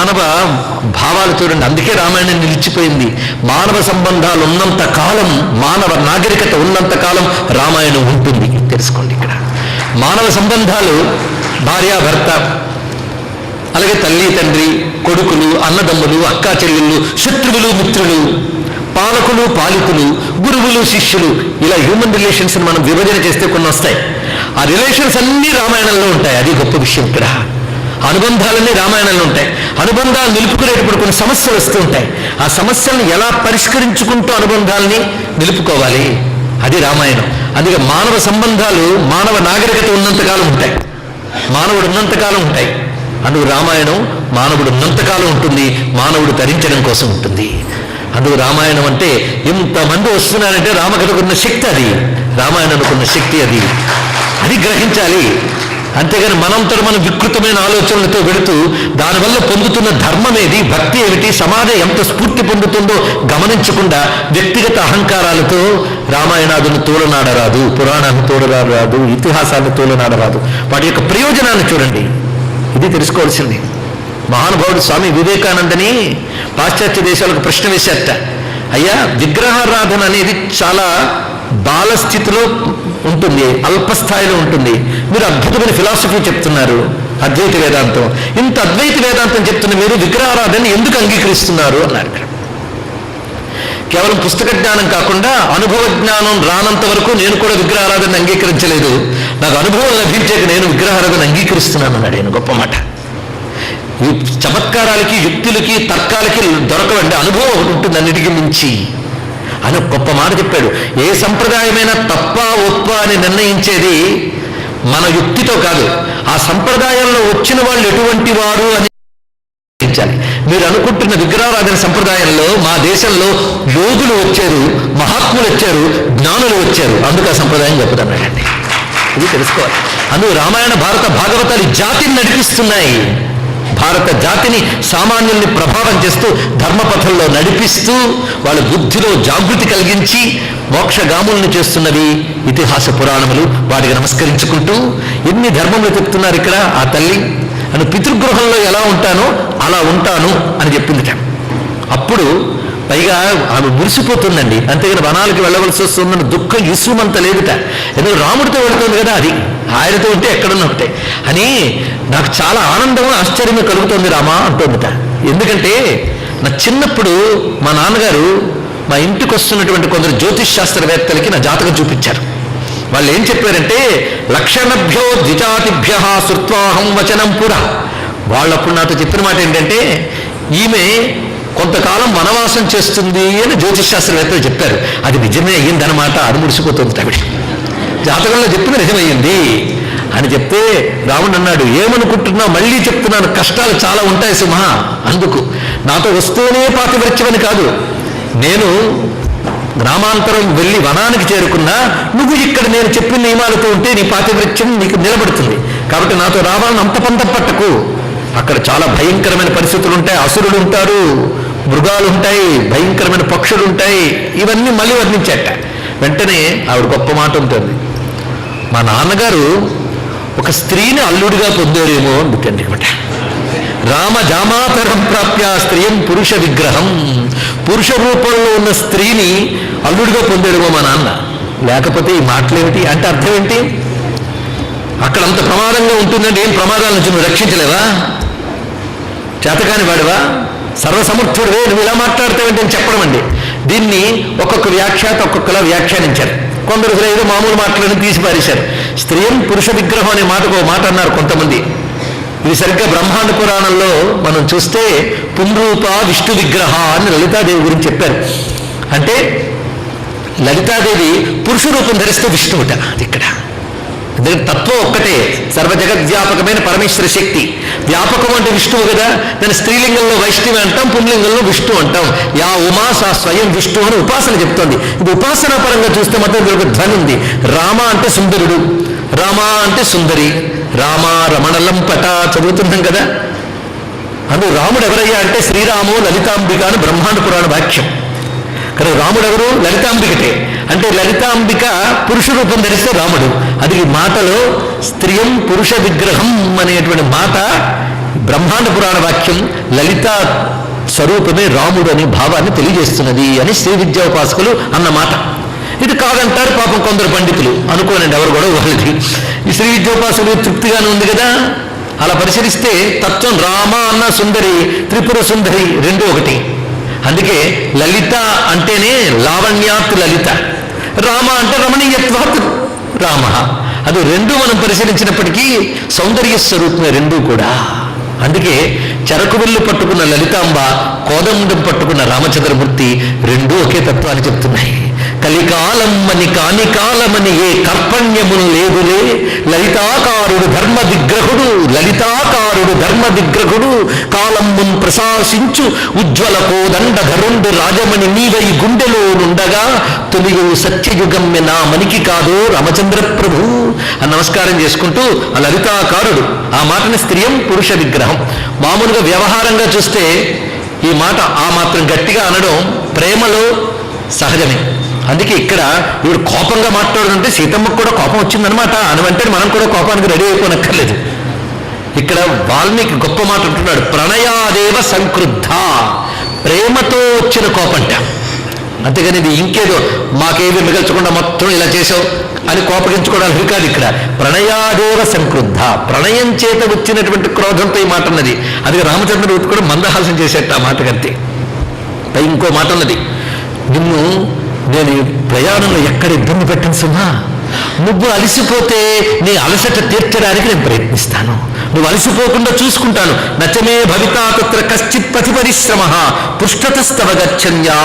మానవ భావాలు చూడండి. అందుకే రామాయణం నిలిచిపోయింది. మానవ సంబంధాలు ఉన్నంత కాలం, మానవ నాగరికత ఉన్నంత కాలం రామాయణం ఉంటుంది. తెలుసుకోండి. ఇక్కడ మానవ సంబంధాలు భార్యాభర్త, అలాగే తల్లి తండ్రి, కొడుకులు, అన్నదమ్ములు, అక్కా చెల్లెళ్ళు, శత్రువులు మిత్రులు, పాలకులు పాలితులు, గురువులు శిష్యులు, ఇలా హ్యూమన్ రిలేషన్స్ మనం విభజన చేస్తే కొన్ని వస్తాయి. ఆ రిలేషన్స్ అన్నీ రామాయణంలో ఉంటాయి. అది గొప్ప విషయం. ఇక్కడ అనుబంధాలన్నీ రామాయణంలో ఉంటాయి. అనుబంధాలు నిలుపుకునేటప్పుడు కొన్ని సమస్యలు వస్తూ ఉంటాయి. ఆ సమస్యలను ఎలా పరిష్కరించుకుంటూ అనుబంధాలని నిలుపుకోవాలి, అది రామాయణం. అందుకే మానవ సంబంధాలు మానవ నాగరికత ఉన్నంతకాలం ఉంటాయి, మానవుడు ఉన్నంతకాలం ఉంటాయి. అందుకు రామాయణం మానవుడు ఉన్నంతకాలం ఉంటుంది, మానవుడు తరించడం కోసం ఉంటుంది. అందుకు రామాయణం అంటే ఇంతమంది వస్తున్నారంటే రామకథకు ఉన్న శక్తి అది, రామాయణానికి ఉన్న శక్తి అది, అది గ్రహించాలి. అంతేగాని మనంతో మనం వికృతమైన ఆలోచనలతో వెళుతూ దానివల్ల పొందుతున్న ధర్మం ఏది, భక్తి ఏమిటి, సమాజం ఎంత స్ఫూర్తి పొందుతుందో గమనించకుండా వ్యక్తిగత అహంకారాలతో రామాయణాదును తోలనాడరాదు, పురాణాన్ని తోలనాడరాదు, ఇతిహాసాన్ని తోలనాడరాదు. వాటి యొక్క ప్రయోజనాన్ని చూడండి. ఇది తెలుసుకోవాల్సింది. మహానుభావుడు స్వామి వివేకానందని పాశ్చాత్య దేశాలకు ప్రశ్న వేశారట. అయ్యా, విగ్రహారాధన అనేది చాలా బాల స్థితిలో ఉంటుంది, అల్పస్థాయిలో ఉంటుంది. మీరు అద్భుతమైన ఫిలాసఫీ చెప్తున్నారు, అద్వైత వేదాంతం. ఇంత అద్వైత వేదాంతం చెప్తున్న మీరు విగ్రహారాధన ఎందుకు అంగీకరిస్తున్నారు అన్నారు. కేవలం పుస్తక జ్ఞానం కాకుండా అనుభవ జ్ఞానం రానంత వరకు నేను కూడా విగ్రహారాధన అంగీకరించలేదు, నాకు అనుభవం లభించాక నేను విగ్రహారాధన అంగీకరిస్తున్నాను అన్నాడు. ఆయన గొప్ప మాట. ఈ చమత్కారాలకి, యుక్తులకి, తర్కాలకి దొరకవండి, అనుభవం ఒకటి ఉంటుంది అన్నిటికీ మించి అని గొప్ప మాట చెప్పాడు. ఏ సంప్రదాయమైనా తప్ప ఒప్ప అని నిర్ణయించేది మన యుక్తితో కాదు, ఆ సంప్రదాయంలో వచ్చిన వాళ్ళు ఎటువంటి వారు అని నిర్ణయించాలి. మీరు అనుకుంటున్న విగ్రహారాధన సంప్రదాయంలో మా దేశంలో యోగులు వచ్చారు, మహాత్ములు వచ్చారు, జ్ఞానులు వచ్చారు, అందుకు ఆ సంప్రదాయం చెప్పుతున్నాడండి. ఇది తెలుసుకోవాలి. అందుకు రామాయణ భారత భాగవతాలు జాతిని నడిపిస్తున్నాయి. భారత జాతిని, సామాన్యుల్ని ప్రభావం చేస్తూ ధర్మపథంలో నడిపిస్తూ వాళ్ళ బుద్ధిలో జాగృతి కలిగించి మోక్షగాములను చేస్తున్నవి ఇతిహాస పురాణములు. వాటికి నమస్కరించుకుంటూ ఎన్ని ధర్మములు చెప్తున్నారు ఇక్కడ. ఆ తల్లి అని పితృగృహంలో ఎలా ఉంటానో అలా ఉంటాను అని చెప్పిందిట. అప్పుడు పైగా ఆమె మురిసిపోతుందండి. అంతేగాని వనాలకి వెళ్ళవలసి వస్తుందని దుఃఖం ఇసుమంత లేదుట. ఎందుకంటే రాముడితో వెళుతుంది కదా, అది ఆయనతో ఉంటే ఎక్కడున్నా ఒకటే అని నాకు చాలా ఆనందం, ఆశ్చర్యం కలుగుతుంది రామా అంటుందిట. ఎందుకంటే నా చిన్నప్పుడు మా నాన్నగారు మా ఇంటికి వస్తున్నటువంటి కొందరు జ్యోతిష్ శాస్త్రవేత్తలకి నా జాతకం చూపించారు. వాళ్ళు ఏం చెప్పారంటే, లక్షణభ్యో ద్విజాతిభ్య శృత్వాహం వచనం పురా. వాళ్ళప్పుడు నాతో చెప్పిన మాట ఏంటంటే, ఈమె కొంతకాలం వనవాసం చేస్తుంది అని జ్యోతిష్ శాస్త్రవేత్తలు చెప్పారు. అది నిజమే అయ్యిందనమాట. అది ముడిసిపోతుంది ఆవిడ. జాతకంలో చెప్పింది నిజమయ్యింది అని చెప్తే రాముడు అన్నాడు, ఏమనుకుంటున్నావు, మళ్ళీ చెప్తున్నాను, కష్టాలు చాలా ఉంటాయి సింహ. అందుకు నాతో వస్తూనే పాతివ్రత్యమని కాదు, నేను గ్రామాంతరం వెళ్ళి వనానికి చేరుకున్నా నువ్వు ఇక్కడ నేను చెప్పిన నియమాలతో ఉంటే నీ పాతివ్రత్యం నీకు నిలబడుతుంది. కాబట్టి నాతో రావాలని అంత పంతం పట్టకు. అక్కడ చాలా భయంకరమైన పరిస్థితులు ఉంటాయి, అసురులు ఉంటారు, మృగాలు ఉంటాయి, భయంకరమైన పక్షులు ఉంటాయి. ఇవన్నీ మళ్ళీ వర్ణించాట. వెంటనే ఆవిడ గొప్ప మాట ఉంటుంది, మా నాన్నగారు ఒక స్త్రీని అల్లుడిగా పొందారేమో అందుకండి. రామ జామాతరం ప్రాప్య స్త్రీయం పురుష విగ్రహం. పురుష రూపంలో ఉన్న స్త్రీని అల్లుడిగా పొందాడేమో మా నాన్న. లేకపోతే ఈ మాటలేమిటి అంటే అర్థం ఏంటి? అక్కడ అంత ప్రమాదంగా ఉంటుందంటే ఏం ప్రమాదాల నుంచి నువ్వు రక్షించలేవా? చేతకాని వాడివా? సర్వసమర్థుడివే, నువ్వు ఇలా మాట్లాడతావేంటి అని చెప్పడం అండి. దీన్ని ఒక్కొక్క వ్యాఖ్యాత ఒక్కొక్కలా వ్యాఖ్యానించారు. కొందరు ఏదో మామూలు మాటలను తీసి పారేశారు. స్త్రీయం పురుష విగ్రహం అనే మాటకు మాట అన్నారు కొంతమంది. ఇది సరిగ్గా బ్రహ్మాండ పురాణంలో మనం చూస్తే పుంరూప విష్ణు విగ్రహ అని లలితాదేవి గురించి చెప్పారు. అంటే లలితాదేవి పురుష రూపం ధరిస్తే విష్ణువుట. అది ఇక్కడ తత్వం ఒక్కటే, సర్వజగద్వ్యాపకమైన పరమేశ్వర శక్తి. వ్యాపకం అంటే విష్ణువు కదా, దాని స్త్రీలింగంలో వైష్ణవి అంటాం, పుంలింగంలో విష్ణు అంటాం. యా ఉమా సా స్వయం విష్ణు అని ఉపాసన చెప్తోంది. ఇది ఉపాసనా పరంగా చూస్తే మాత్రం దీనికి ధ్వని ఉంది. రామ అంటే సుందరుడు, రామ అంటే సుందరి, రామ రమణలం పట చదువుతున్నాం కదా. అందులో రాముడు ఎవరయ్యా అంటే శ్రీరాము లలితాంబిక అని బ్రహ్మాండ పురాణ వాక్యం. కానీ రాముడు ఎవరు? లలితాంబికటే. అంటే లలితాంబిక పురుష రూపం ధరిస్తే రాముడు. అది ఈ మాటలో స్త్రీయం పురుష విగ్రహం అనేటువంటి మాట బ్రహ్మాండ పురాణ వాక్యం లలిత స్వరూపమే రాముడు అనే భావాన్ని తెలియజేస్తున్నది అని శ్రీ విద్యోపాసకులు అన్నమాట. ఇది కాదంటారు పాపం కొందరు పండితులు, అనుకోనండి ఎవరు కూడా వాళ్ళకి. ఈ శ్రీ విద్యోపాసకులు తృప్తిగానే ఉంది కదా. అలా పరిశీలిస్తే తత్వం రామ అన్న సుందరి, త్రిపుర సుందరి రెండు ఒకటి. అందుకే లలిత అంటేనే లావణ్యాత్ లలిత, రామ అంటే రమణీయత్వాత్ రామ. అది రెండు మనం పరిశీలించినప్పటికీ సౌందర్య స్వరూపమే రెండూ కూడా. అందుకే చెరకు విల్లు పట్టుకున్న లలితాంబ, కోదండం పట్టుకున్న రామచంద్రమూర్తి రెండూ ఒకే తత్వాన్ని చెప్తున్నాయి. కలికాలమ్మని కాని కాలమని ఏ కర్పణ్యమును లేదులే, లలితాకారుడు ధర్మ దిగ్రహుడు, లలితాకారుడు ధర్మ దిగ్రహుడు, కాలమ్మున్ ప్రశాసించు ఉజ్వల కోదండ ధరుండు రాజమణి నీవై గుండెలో నుండగా, తొలియు సత్యయుగమ్మె నా మనికి కాదో రామచంద్ర ప్రభు అని నమస్కారం చేసుకుంటూ ఆ లలితాకారుడు, ఆ మాటని స్త్రీయం పురుష విగ్రహం. మామూలుగా వ్యవహారంగా చూస్తే ఈ మాట ఆ మాత్రం గట్టిగా అనడం ప్రేమలో సహజమే. అందుకే ఇక్కడ వీడు కోపంగా మాట్లాడుతుంటే సీతమ్మకు కూడా కోపం వచ్చిందనమాట అని అంటే మనం కూడా కోపానికి రెడీ అయిపోనక్కర్లేదు. ఇక్కడ వాల్మీకి గొప్ప మాట అంటున్నాడు, ప్రణయాదేవ సంక్రుద్ధ, ప్రేమతో వచ్చిన కోపంట. అంతేగాని ఇది ఇంకేదో మాకేవి మిగల్చకుండా మొత్తం ఇలా చేసావు అని కోపగించుకోవడానికి కాదు. ఇక్కడ ప్రణయాదేవ సంక్రుద్ధ, ప్రణయం చేత వచ్చినటువంటి క్రోధంతో ఈ మాట ఉన్నది. అది రామచంద్రమూర్తి కూడా మందహాసం చేసేట ఆ మాటకంతే. ఇంకో మాట ఉన్నది, నిన్ను నేను ప్రయాణంలో ఎక్కడ ఇబ్బంది పెట్టను సుమా, నువ్వు అలసిపోతే నీ అలసట తీర్చడానికి నేను ప్రయత్నిస్తాను, నువ్వు అలసిపోకుండా చూసుకుంటాను. నచమే భవితా తత్ర కశ్చిత్ ప్రతి పరిశ్రమ పృష్ఠతస్తవ గచ్చన్యా.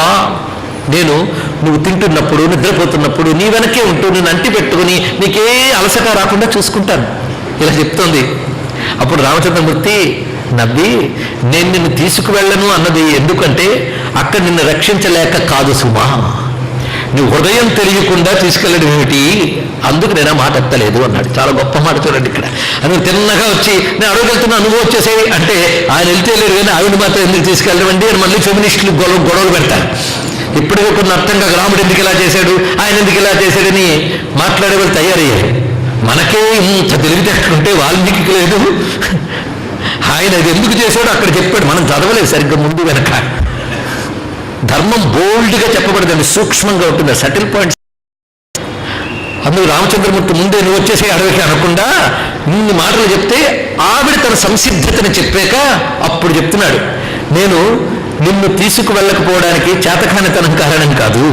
నేను నువ్వు తింటున్నప్పుడు నిద్రపోతున్నప్పుడు నీ వెనకే ఉంటూ నేను అంటి పెట్టుకుని నీకే అలసట రాకుండా చూసుకుంటాను ఇలా చెప్తోంది. అప్పుడు రామచంద్రమూర్తి నవ్వి, నేను నిన్ను తీసుకువెళ్ళను అన్నది ఎందుకంటే అక్కడ నిన్ను రక్షించలేక కాదు సుమా, నువ్వు హృదయం తెలియకుండా తీసుకెళ్ళడం ఏమిటి, అందుకు నేను ఆ మాట ఎత్తలేదు అన్నాడు. చాలా గొప్ప మాట చూడండి ఇక్కడ. అందుకు తిన్నగా వచ్చి నేను అడుగుతున్నా నువ్వు వచ్చేసేయి అంటే ఆయన వెళ్తే లేరు కానీ ఆవిడ మాత్రం ఎందుకు తీసుకెళ్ళమండి అని మళ్ళీ ఫెమినిస్టులు గొడవలు పెడతారు. ఇప్పటికే కొన్ని అర్థంగా రాముడు ఎందుకు ఇలా చేశాడు, ఆయన ఎందుకు ఇలా చేశాడని మాట్లాడే వాళ్ళు తయారయ్యారు. మనకే ఇంత తెలివితేటలుంటే వాల్మీకి లేదు. ఆయన అది ఎందుకు చేశాడో అక్కడ చెప్పాడు, మనం చదవలేదు సరిగ్గా ముందు వెనక. ధర్మం బోల్డ్గా చెప్పబడదండి, సూక్ష్మంగా ఉంటుంది, సటిల్ పాయింట్స్. అందుకు రామచంద్రమూర్తి ముందే నువ్వు వచ్చేసే అడవికి అనకుండా ఇన్ని మాటలు చెప్తే ఆవిడ తన సంసిద్ధతని చెప్పాక అప్పుడు చెప్తున్నాడు, నేను నిన్ను తీసుకువెళ్ళకపోవడానికి చేతకానితనం కారణం కాదు,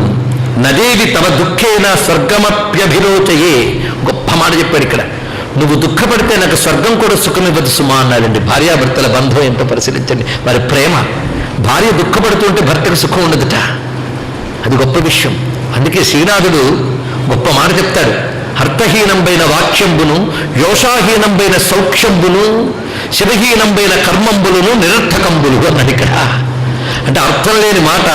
నదేవి తవ దుఃఖేన స్వర్గమప్యభిరోచయే. గొప్ప మాట చెప్పాడు ఇక్కడ. నువ్వు దుఃఖపడితే నాకు స్వర్గం కూడా సుఖమివ్వదు సుమా అన్నాడండి. భార్యాభర్తల బంధం ఎంతో పరిశీలించండి, వారి ప్రేమ. భార్య దుఃఖపడుతుంటే భర్తకు సుఖం ఉండదుట, అది గొప్ప విషయం. అందుకే శ్రీనాథుడు గొప్ప మాట చెప్తాడు, అర్థహీనంబైన వాక్యంబును యోషాహీనంబైన సౌఖ్యంబును శివహీనంబైన కర్మంబులను నిరర్థకంబులు అన్నాడు ఇక్కడ. అంటే అర్థం లేని మాట,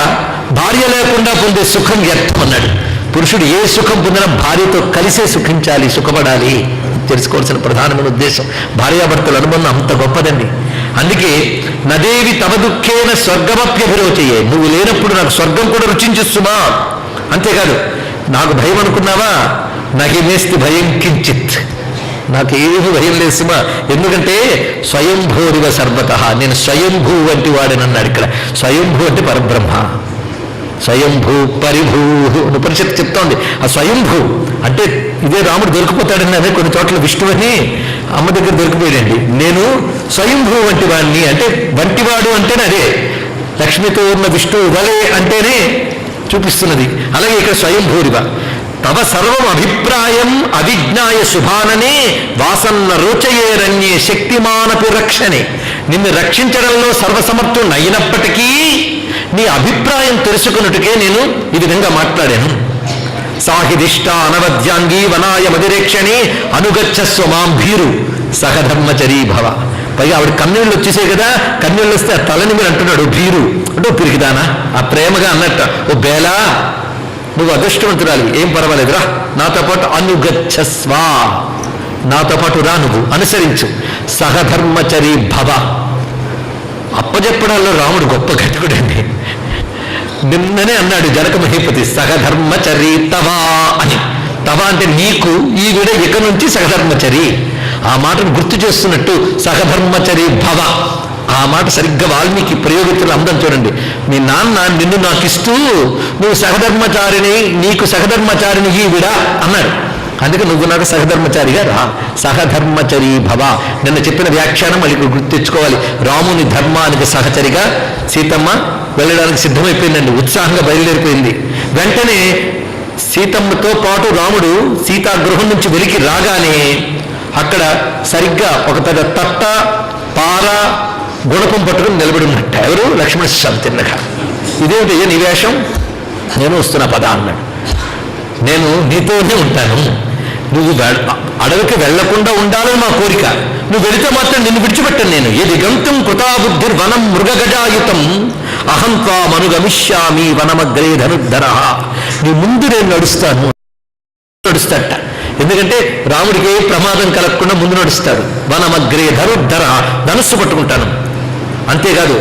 భార్య లేకుండా పొందే సుఖం వ్యర్థం అన్నాడు. పురుషుడు ఏ సుఖం పొందినా భార్యతో కలిసే సుఖించాలి, సుఖపడాలి, తెలుసుకోవాల్సిన ప్రధానమైన ఉద్దేశం. భార్యాభర్తల అనుబంధం అంత గొప్పదండి. అందుకే నదేవి తవ దుఃఖేన స్వర్గమప్యభిరోచయే, నువ్వు లేనప్పుడు నాకు స్వర్గం కూడా రుచించిస్తున్నా. అంతేకాదు నాకు భయం అనుకున్నావా, నహిమేస్తి భయం కించిత్, నాకేమి భయం లేదు సుమా, ఎందుకంటే స్వయంభూరివ సర్వత, నేను స్వయంభూ వంటి వాడనన్నాడు ఇక్కడ. స్వయంభూ అంటే పరబ్రహ్మ, స్వయంభూ పరిభూ ఉపనిషత్తు చెప్తోంది. ఆ స్వయంభూ అంటే ఇదే రాముడు దొరికిపోతాడని అదే కొన్ని చోట్ల విష్ణువని అమ్మ దగ్గర దొరికిపోయాడండి. నేను స్వయంభూ వంటి వాడిని అంటే వంటివాడు అంటేనే అదే, లక్ష్మితో ఉన్న విష్ణువు వలే అంటేనే చూపిస్తున్నది. అలాగే ఇక్కడ స్వయంభూరివ తవ సర్వం అభిప్రాయం అవిజ్ఞాయ శుభాననే వాసన్న రోచయేరణ్యే శక్తిమానపి రక్షణే. నిన్ను రక్షించడంలో సర్వసమర్థుడు అయినప్పటికీ నీ అభిప్రాయం తెలుసుకున్నట్టుకే నేను ఈ విధంగా మాట్లాడాను. సాహిదిష్ట అనవద్యాంగీ వనాయ మదిరేక్షణి అనుగచ్చస్వ మాం భీరు సహధర్మచరీ భవ. పైగా ఆవిడ కన్నీళ్ళు వచ్చేసాయి కదా, కన్నీళ్ళు వస్తే ఆ తలని మీరు అంటున్నాడు భీరు అంటే ఓ పిరికిదానా, ఆ ప్రేమగా అన్నట్ట, ఓ బేలా నువ్వు అదృష్టవంతురాలి, ఏం పర్వాలేదు రా నాతో పాటు, అనుగచ్చస్వ నాతో పాటు రా, నువ్వు అనుసరించు, సహధర్మచరీ భవ. అప్పచెప్పడాల్లో రాముడు గొప్ప గట్టుకుడండి. నిన్ననే అన్నాడు జనక మహీపతి, సహధర్మచరీ తవా అని. తవా అంటే నీకు, ఈవిడ ఇక నుంచి సహధర్మచరి. ఆ మాటను గుర్తు చేస్తున్నట్టు సహధర్మచరి భవ, ఆ మాట సరిగ్గా వాల్మీకి ప్రయోగితులు అందం చూడండి. మీ నాన్న నిన్ను నాకు ఇస్తూ నువ్వు సహధర్మచారిని, నీకు సహధర్మచారిని విడా అన్నాడు. అందుకే నువ్వు నాకు సహధర్మచారిగా రా, సహధర్మచరీ భవ. నిన్న చెప్పిన వ్యాఖ్యానం మళ్ళీ గుర్తు తెచ్చుకోవాలి. రాముని ధర్మానికి సహచరిగా సీతమ్మ వెళ్ళడానికి సిద్ధమైపోయిందండి, ఉత్సాహంగా బయలుదేరిపోయింది. వెంటనే సీతమ్మతో పాటు రాముడు సీతాగృహం నుంచి వెలికి రాగానే అక్కడ సరిగ్గా ఒక పెద్ద తట్ట పార గుణకం పట్టుకుని నిలబడి ఉన్నట్ట. ఎవరు? లక్ష్మణస్వామి తిన్నగా. ఇదేమిటి నీ వేషం? నేను వస్తున్నా పద అన్నాడు. నేను నీతోనే ఉంటాను, నువ్వు అడవికి వెళ్లకుండా ఉండాలని మా కోరిక, నువ్వు వెళితే మాత్రం నిన్ను విడిచిపెట్టను నేను. ఏది గంతం కృతాబుద్ధిర్ వనం మృగగజాయుతం అహం త్వామనుగమిష్యామి వనమగ్రే ధనుర్ధర. నీ ముందు నేను నడుస్తాట. ఎందుకంటే రాముడికి ఏ ప్రమాదం కలగకుండా ముందు నడుస్తాడు. వనమగ్రే ధనుర్ధర, ధనుస్సు పట్టుకుంటాను. అంతేకాదు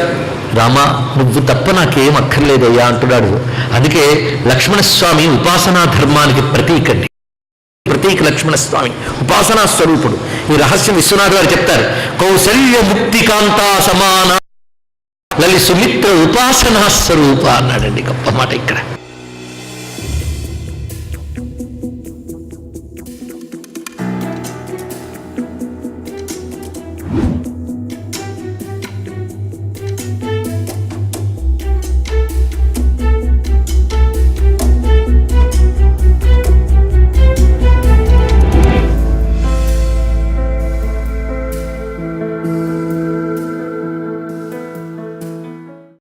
రామా నువ్వు తప్ప నాకేం అక్కర్లేదయ్యా అంటున్నాడు. అందుకే లక్ష్మణస్వామి ఉపాసనా ధర్మానికి ప్రతీకండి. ప్రతీక లక్ష్మణస్వామి ఉపాసనా స్వరూపుడు. ఈ రహస్యం విశ్వనాథ్ గారు చెప్తారు. కౌసల్య ముక్తికాంతా సమాన లలి సుమిత్ర ఉపాసనా స్వరూప అన్నాడండి. గొప్ప మాట ఇక్కడ.